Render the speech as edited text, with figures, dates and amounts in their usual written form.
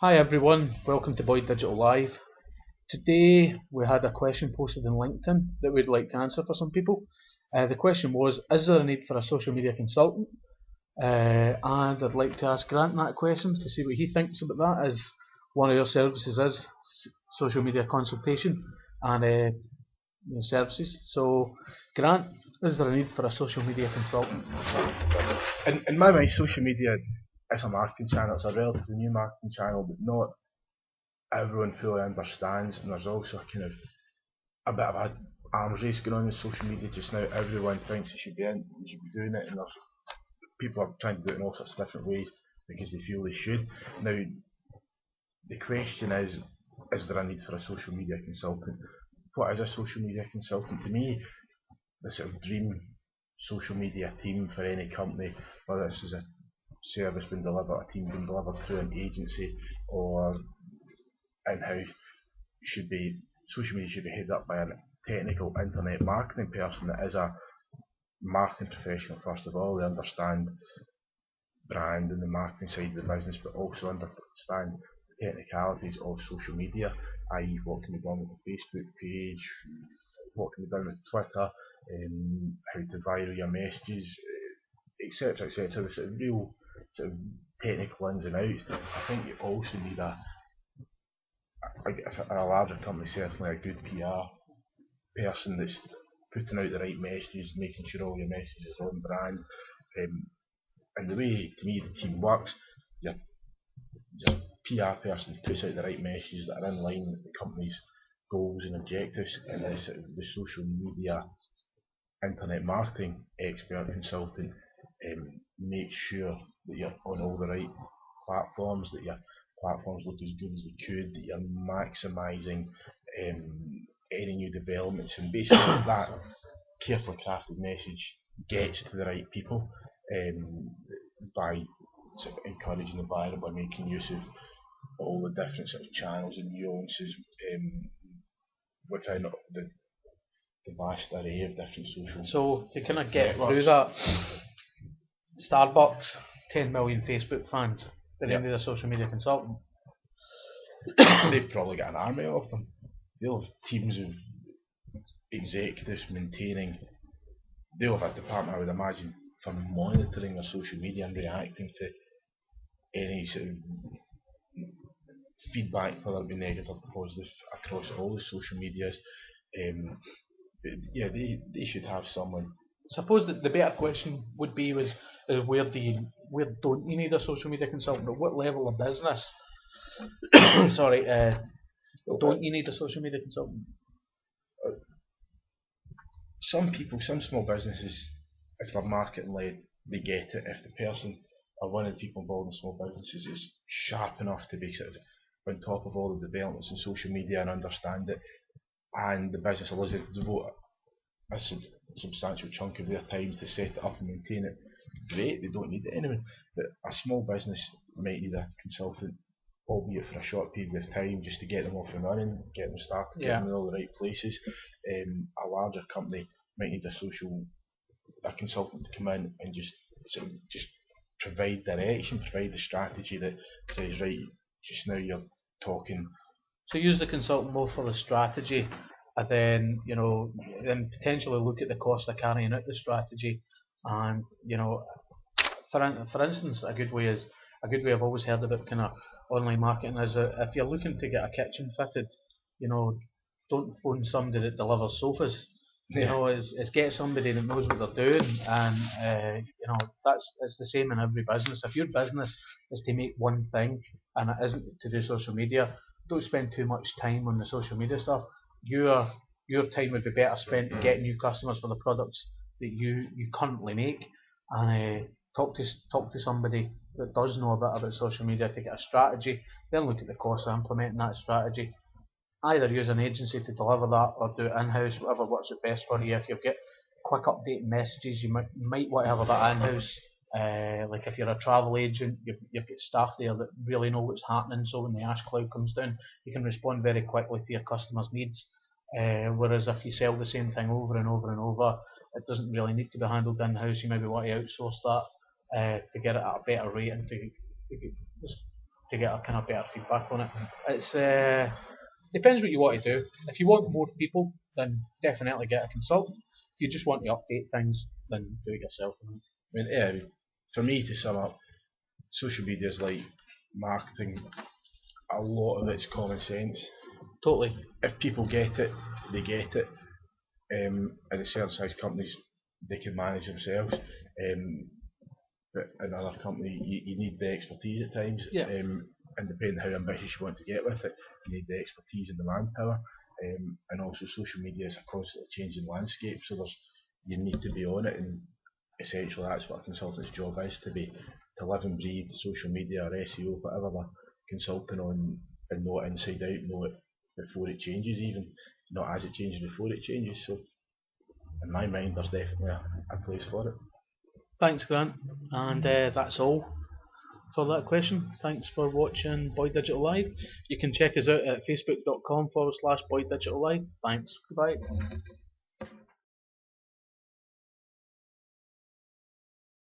Hi everyone, welcome to Boyd Digital Live. Today we had a question posted in LinkedIn that we'd like to answer for some people. The question was, is there a need for a social media consultant? And I'd like to ask Grant that question to see what he thinks about that, as one of your services is social media consultation and services. So Grant, is there a need for a social media consultant? In my mind, social media is a marketing channel. It's a relatively new marketing channel, but not everyone fully understands. And there's also a bit of an arms race going on in social media just now. Everyone thinks they should be doing it, and there's people are trying to do it in all sorts of different ways because they feel they should. Now, the question is there a need for a social media consultant? What is a social media consultant? To me, the sort of dream social media team for any company, whether this is a service being delivered, a team being delivered through an agency or in-house, social media should be headed up by a technical internet marketing person that is a marketing professional first of all. They understand brand and the marketing side of the business, but also understand the technicalities of social media, i.e. what can be done with the Facebook page, what can be done with Twitter, how to viral your messages, etc. etc. The sort of real sort of technical ins and outs. I think you also need a larger company, certainly a good PR person that's putting out the right messages, making sure all your messages are on brand. And the way, to me, the team works, your PR person puts out the right messages that are in line with the company's goals and objectives, and the social media internet marketing expert consultant makes sure that you're on all the right platforms, that your platforms look as good as they could, that you're maximising any new developments, and basically that carefully crafted message gets to the right people by sort of encouraging the buyer, by making use of all the different sort of channels and nuances within the vast array of different social. So to kind of get networks. through that, Starbucks, 10 million Facebook fans, they Yep. need a social media consultant. They've probably got an army of them. They'll have teams of executives maintaining. They'll have a department, I would imagine, for monitoring their social media and reacting to any sort of feedback, whether it be negative or positive, across all the social medias. But yeah, they should have someone. Suppose that the better question would be where don't you need a social media consultant? At what level of business? Sorry, don't you need a social media consultant? Some people, some small businesses, if they're marketing led, they get it. If the person or one of the people involved in small businesses is sharp enough to be sort of on top of all the developments in social media and understand it, and the business allows them to devote a substantial chunk of their time to set it up and maintain it, great, they don't need it anyway. But a small business might need a consultant, albeit for a short period of time, just to get them off and running, get them started, get them in all the right places. A larger company might need a consultant to come in and just provide direction, provide the strategy that says, right, just now you're talking. So use the consultant more for the strategy, and then potentially look at the cost of carrying out the strategy. And for instance, a good way I've always heard about kind of online marketing is if you're looking to get a kitchen fitted, don't phone somebody that delivers sofas. It's get somebody that knows what they're doing, and it's the same in every business. If your business is to make one thing and it isn't to do social media, don't spend too much time on the social media stuff. Your time would be better spent getting new customers for the products that you currently make, and talk to somebody that does know a bit about social media to get a strategy. Then look at the cost of implementing that strategy. Either use an agency to deliver that or do it in-house, whatever works out best for you. If you've got quick update messages, you might want to have a bit in-house. Like if you're a travel agent, you've got staff there that really know what's happening, so when the ash cloud comes down, you can respond very quickly to your customers' needs. Whereas if you sell the same thing over and over and over, it doesn't really need to be handled in-house. You maybe want to outsource that to get it at a better rate and to just to get a kind of better feedback on it. It's depends what you want to do. If you want more people, then definitely get a consultant. If you just want to update things, then do it yourself. I mean, yeah, for me to sum up, social media is like marketing. A lot of it's common sense. Totally. If people get it, they get it. And in certain size companies, they can manage themselves. But in another company, you need the expertise at times. Yeah. And depending how ambitious you want to get with it, you need the expertise and the manpower. And also, social media is a constantly changing landscape, so you need to be on it. And essentially, that's what a consultant's job is, to live and breathe social media or SEO, whatever they're consulting on, and know it inside out, know it before it changes, even not as it changes, before it changes. So, in my mind, there's definitely a place for it. Thanks, Grant. And that's all for that question. Thanks for watching Boyd Digital Live. You can check us out at facebook.com/Boyd Digital Live. Thanks. Goodbye.